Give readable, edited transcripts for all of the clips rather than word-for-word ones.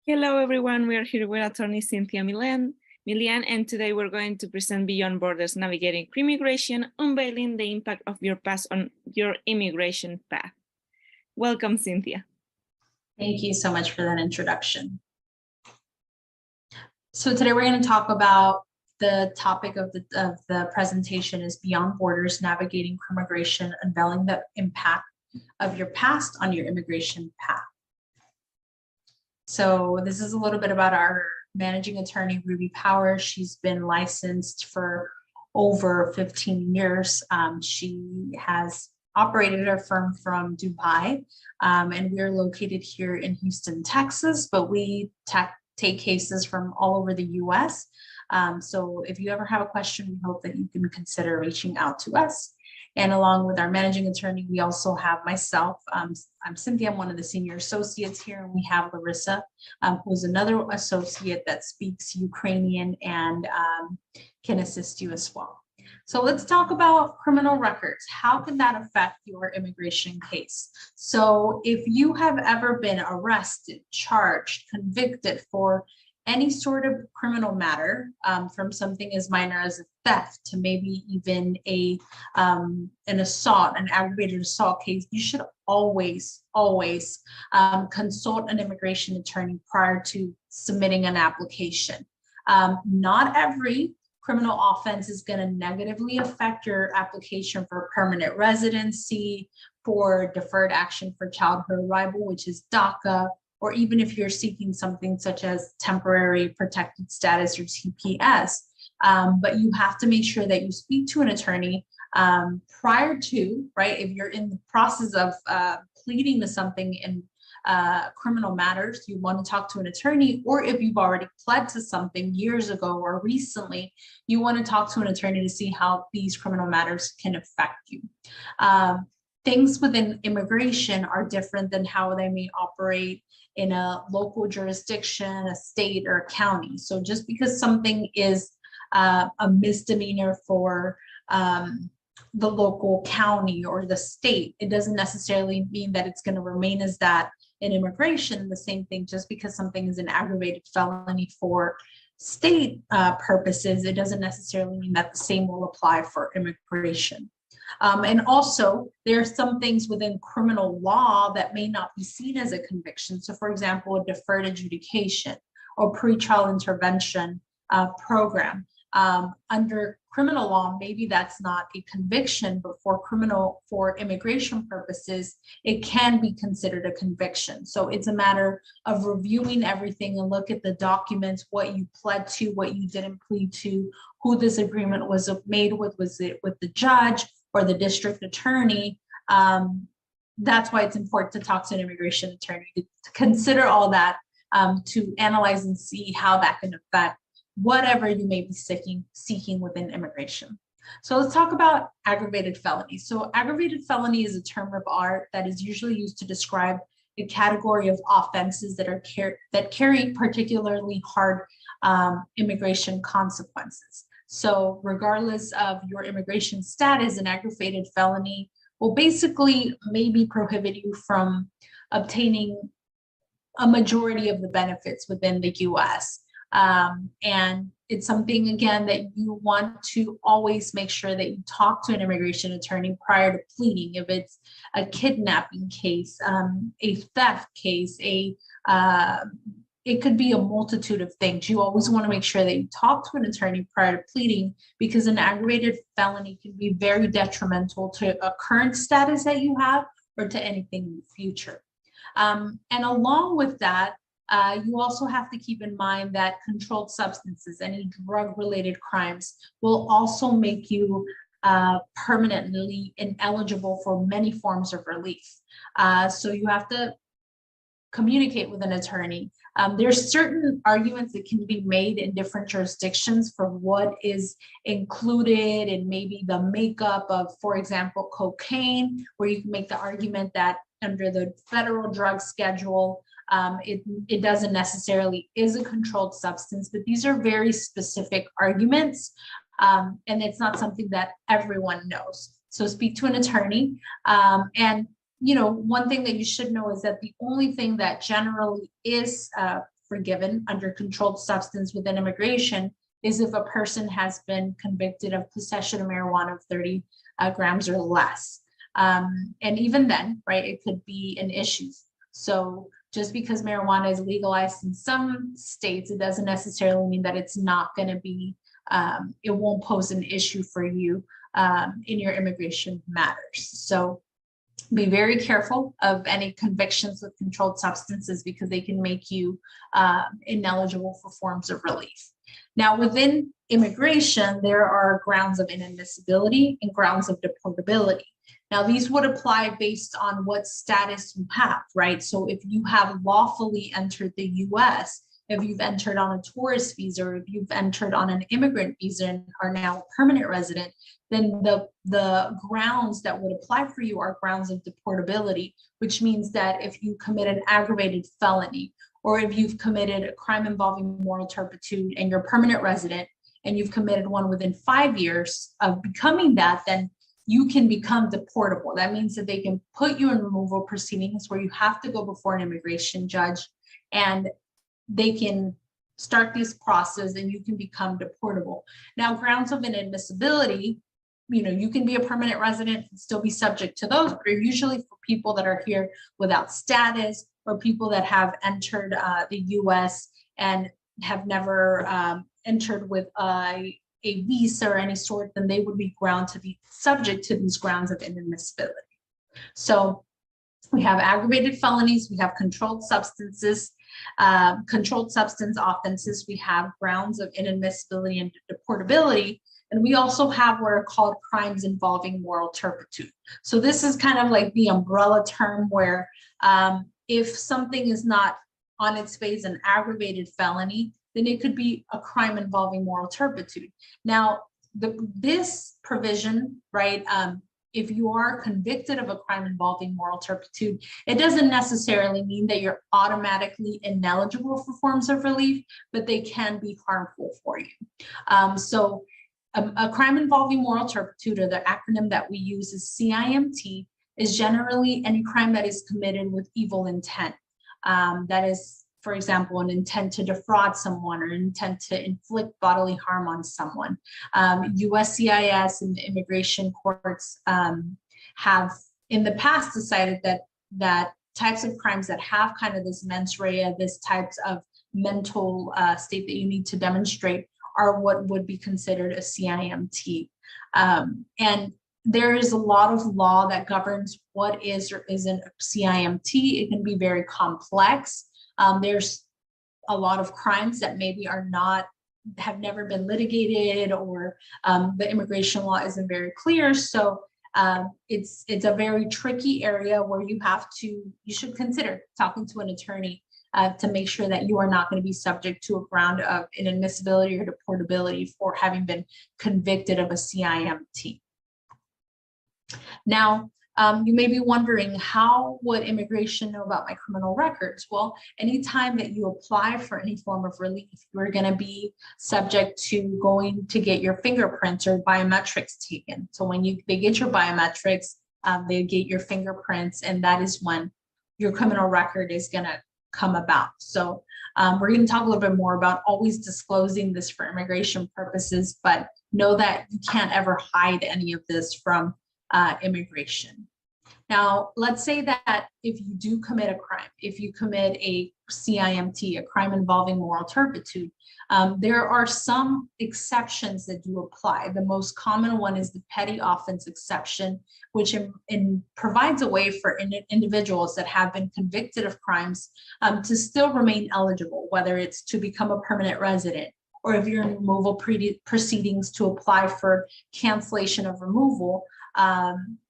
Hello, everyone. We are here with attorney Cynthia Milian, and today we're going to present Beyond Borders, Navigating Crimmigration, Unveiling the Impact of Your Past on Your Immigration Path. Welcome, Cynthia. Thank you so much for that introduction. So today we're going to talk about the topic of the presentation is Beyond Borders, Navigating Crimmigration, Unveiling the Impact of Your Past on Your Immigration Path. So this is a little bit about our managing attorney, Ruby Power. She's been licensed for over 15 years. She has operated her firm from Dubai, and we're located here in Houston, Texas, but we take cases from all over the US. So if you ever have a question, we hope that you can consider reaching out to us. And along with our managing attorney, we also have myself. I'm Cynthia, I'm one of the senior associates here, and we have Larissa, who's another associate that speaks Ukrainian and can assist you as well. So let's talk about criminal records. How can that affect your immigration case? So if you have ever been arrested, charged, convicted for any sort of criminal matter, from something as minor as a theft to maybe even an assault, an aggravated assault case, you should always consult an immigration attorney prior to submitting an application. Not every criminal offense is going to negatively affect your application for permanent residency, for deferred action for childhood arrival, which is DACA, or even if you're seeking something such as temporary protected status or TPS. But you have to make sure that you speak to an attorney prior to, right? If you're in the process of pleading to something in criminal matters, you want to talk to an attorney, or if you've already pled to something years ago or recently, you want to talk to an attorney to see how these criminal matters can affect you. Things within immigration are different than how they may operate in a local jurisdiction, a state, or a county. So just because something is a misdemeanor for the local county or the state, it doesn't necessarily mean that it's going to remain as that in immigration. The same thing, just because something is an aggravated felony for state purposes, it doesn't necessarily mean that the same will apply for immigration. And also, there are some things within criminal law that may not be seen as a conviction. So, for example, a deferred adjudication or pretrial intervention program. Under criminal law, maybe that's not a conviction, but for immigration purposes, it can be considered a conviction. So it's a matter of reviewing everything and look at the documents, what you pled to, what you didn't plead to, who this agreement was made with, was it with the judge or the district attorney. That's why it's important to talk to an immigration attorney, to consider all that, to analyze and see how that can affect whatever you may be seeking within immigration. So let's talk about aggravated felony. So aggravated felony is a term of art that is usually used to describe a category of offenses that carry particularly hard immigration consequences. So regardless of your immigration status, an aggravated felony will basically maybe prohibit you from obtaining a majority of the benefits within the US. And it's something, again, that you want to always make sure that you talk to an immigration attorney prior to pleading. If it's a kidnapping case, a theft case, it could be a multitude of things. You always want to make sure that you talk to an attorney prior to pleading, because an aggravated felony can be very detrimental to a current status that you have or to anything in the future. And along with that, you also have to keep in mind that controlled substances, any drug-related crimes, will also make you permanently ineligible for many forms of relief. So you have to communicate with an attorney. There's certain arguments that can be made in different jurisdictions for what is included in maybe the makeup of, for example, cocaine, where you can make the argument that under the federal drug schedule, it doesn't necessarily is a controlled substance, but these are very specific arguments, and it's not something that everyone knows. So speak to an attorney. And one thing that you should know is that the only thing that generally is forgiven under controlled substance within immigration is if a person has been convicted of possession of marijuana of 30 grams or less. And even then, right, it could be an issue. So just because marijuana is legalized in some states, it doesn't necessarily mean that it's not going to be, it won't pose an issue for you in your immigration matters. So be very careful of any convictions with controlled substances because they can make you ineligible for forms of relief. Now, within immigration, there are grounds of inadmissibility and grounds of deportability. Now, these would apply based on what status you have, right? So if you have lawfully entered the US, if you've entered on a tourist visa, or if you've entered on an immigrant visa and are now a permanent resident, then the grounds that would apply for you are grounds of deportability, which means that if you commit an aggravated felony, or if you've committed a crime involving moral turpitude and you're a permanent resident and you've committed one within 5 years of becoming that, then you can become deportable. That means that they can put you in removal proceedings where you have to go before an immigration judge, and they can start this process and you can become deportable. Now, grounds of inadmissibility, you can be a permanent resident and still be subject to those, but are usually for people that are here without status or people that have entered the US and have never entered with a visa or any sort, then they would be ground to be subject to these grounds of inadmissibility. So we have aggravated felonies, we have controlled substances, controlled substance offenses, we have grounds of inadmissibility and deportability, and we also have what are called crimes involving moral turpitude. So this is kind of like the umbrella term where if something is not on its face an aggravated felony, then it could be a crime involving moral turpitude. Now, this provision, right, if you are convicted of a crime involving moral turpitude, it doesn't necessarily mean that you're automatically ineligible for forms of relief, but they can be harmful for you. A crime involving moral turpitude, or the acronym that we use is CIMT, is generally any crime that is committed with evil intent. That is, for example, an intent to defraud someone or an intent to inflict bodily harm on someone. USCIS and the immigration courts have in the past decided that types of crimes that have kind of this mens rea, this types of mental state that you need to demonstrate, are what would be considered a CIMT. And there is a lot of law that governs what is or isn't a CIMT. It can be very complex. There's a lot of crimes that maybe have never been litigated, or the immigration law isn't very clear. So it's a very tricky area where you should consider talking to an attorney to make sure that you are not going to be subject to a ground of inadmissibility or deportability for having been convicted of a CIMT. Now, you may be wondering, how would immigration know about my criminal records? Well, anytime that you apply for any form of relief, you're going to be subject to going to get your fingerprints or biometrics taken. So when they get your biometrics, they get your fingerprints, and that is when your criminal record is going to come about. So we're going to talk a little bit more about always disclosing this for immigration purposes, but know that you can't ever hide any of this from immigration. Now, let's say that if you do commit a crime, if you commit a CIMT, a crime involving moral turpitude, there are some exceptions that do apply. The most common one is the petty offense exception, which provides a way for individuals that have been convicted of crimes to still remain eligible, whether it's to become a permanent resident, or if you're in removal proceedings, to apply for cancellation of removal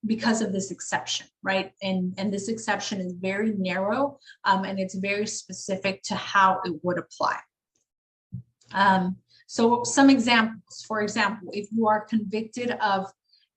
because of this exception, right? And this exception is very narrow, and it's very specific to how it would apply. So some examples, for example, if you are convicted of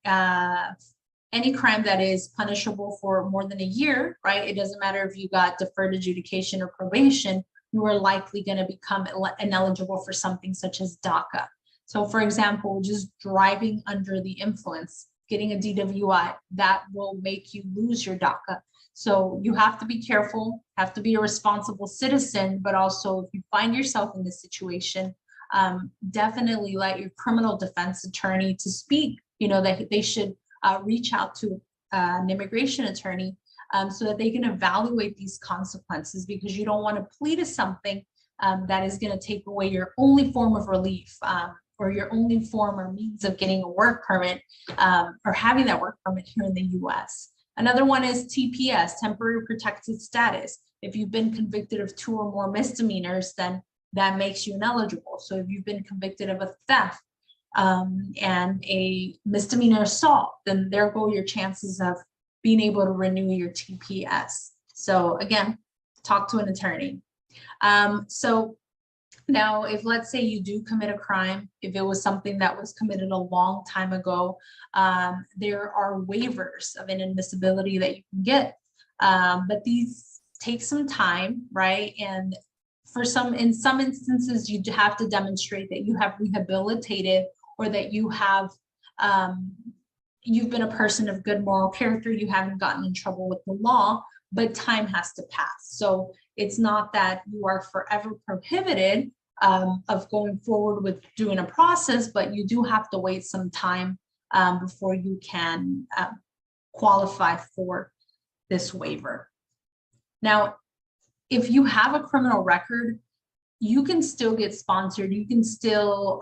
any crime that is punishable for more than a year, right? It doesn't matter if you got deferred adjudication or probation, you are likely going to become ineligible for something such as DACA. So for example, just driving under the influence, getting a DWI, that will make you lose your DACA. So you have to be careful, have to be a responsible citizen, but also if you find yourself in this situation, definitely let your criminal defense attorney to speak, that they should reach out to an immigration attorney so that they can evaluate these consequences, because you don't want to plead to something that is going to take away your only form of relief or your only form or means of getting a work permit or having that work permit here in the US. Another one is TPS, temporary protected status. If you've been convicted of 2 or more misdemeanors, then that makes you ineligible. So if you've been convicted of a theft and a misdemeanor assault, then there go your chances of being able to renew your TPS. So again, talk to an attorney. So now, if let's say you do commit a crime, if it was something that was committed a long time ago, there are waivers of inadmissibility that you can get, but these take some time, right? And in some instances, you have to demonstrate that you have rehabilitated or that you have you've been a person of good moral character, you haven't gotten in trouble with the law, but time has to pass. So it's not that you are forever prohibited of going forward with doing a process, but you do have to wait some time before you can qualify for this waiver. Now, if you have a criminal record, you can still get sponsored. You can still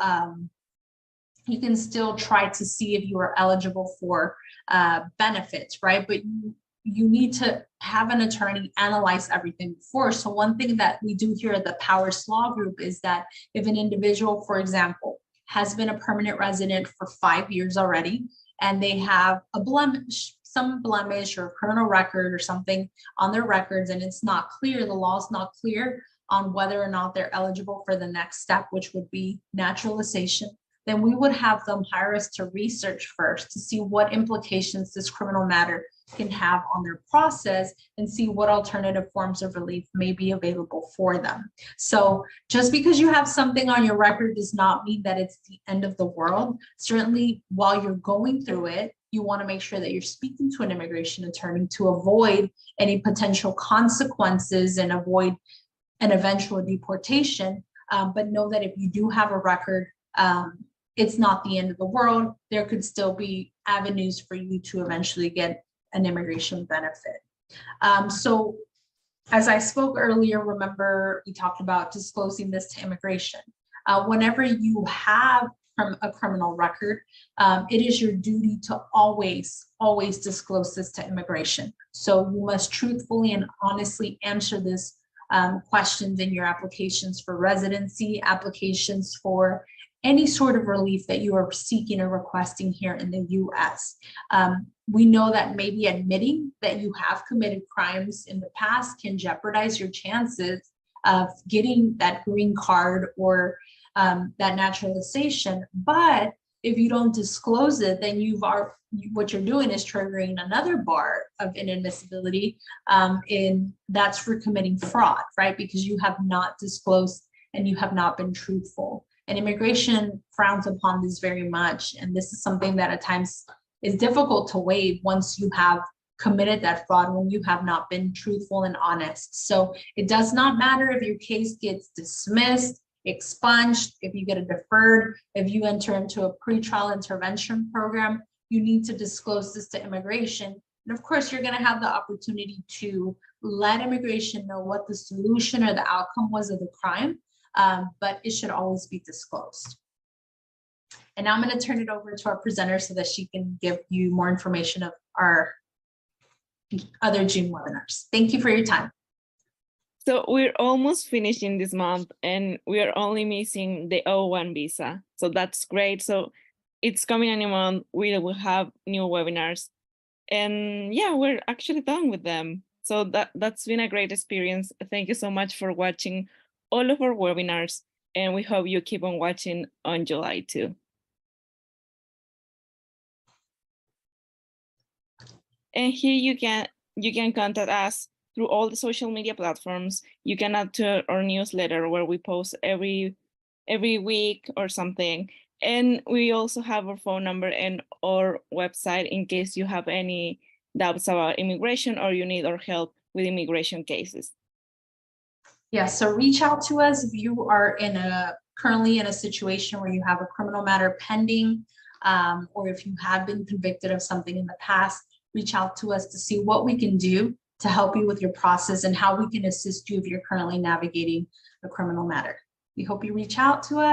try to see if you are eligible for benefits, right? But you need to have an attorney analyze everything before. So one thing that we do here at the Powers Law Group is that if an individual, for example, has been a permanent resident for 5 years already, and they have a blemish, some blemish or criminal record or something on their records, and it's not clear, the law is not clear on whether or not they're eligible for the next step, which would be naturalization, then we would have them hire us to research first to see what implications this criminal matter can have on their process and see what alternative forms of relief may be available for them. So just because you have something on your record does not mean that it's the end of the world. Certainly, while you're going through it, you want to make sure that you're speaking to an immigration attorney to avoid any potential consequences and avoid an eventual deportation. But know that if you do have a record, it's not the end of the world. There could still be avenues for you to eventually get an immigration benefit. So as I spoke earlier, remember we talked about disclosing this to immigration. Whenever you have a criminal record, it is your duty to always disclose this to immigration. So you must truthfully and honestly answer this questions in your applications for residency, applications for any sort of relief that you are seeking or requesting here in the US. We know that maybe admitting that you have committed crimes in the past can jeopardize your chances of getting that green card or that naturalization. But if you don't disclose it, then what you're doing is triggering another bar of inadmissibility, and that's for committing fraud, right? Because you have not disclosed and you have not been truthful. And immigration frowns upon this very much. And this is something that at times is difficult to waive once you have committed that fraud, when you have not been truthful and honest. So it does not matter if your case gets dismissed, expunged, if you get a deferred, if you enter into a pretrial intervention program, you need to disclose this to immigration. And of course, you're going to have the opportunity to let immigration know what the solution or the outcome was of the crime. But it should always be disclosed. And now I'm going to turn it over to our presenter so that she can give you more information of our other June webinars. Thank you for your time. So we're almost finishing this month and we are only missing the O1 visa. So that's great. So it's coming any month. We will have new webinars. And yeah, we're actually done with them. So that's been a great experience. Thank you so much for watching all of our webinars, and we hope you keep on watching on July 2. And here you can contact us through all the social media platforms. You can add to our newsletter where we post every week or something. And we also have our phone number and our website in case you have any doubts about immigration or you need our help with immigration cases. Yeah, so reach out to us if you are currently in a situation where you have a criminal matter pending, or if you have been convicted of something in the past. Reach out to us to see what we can do to help you with your process and how we can assist you if you're currently navigating a criminal matter. We hope you reach out to us.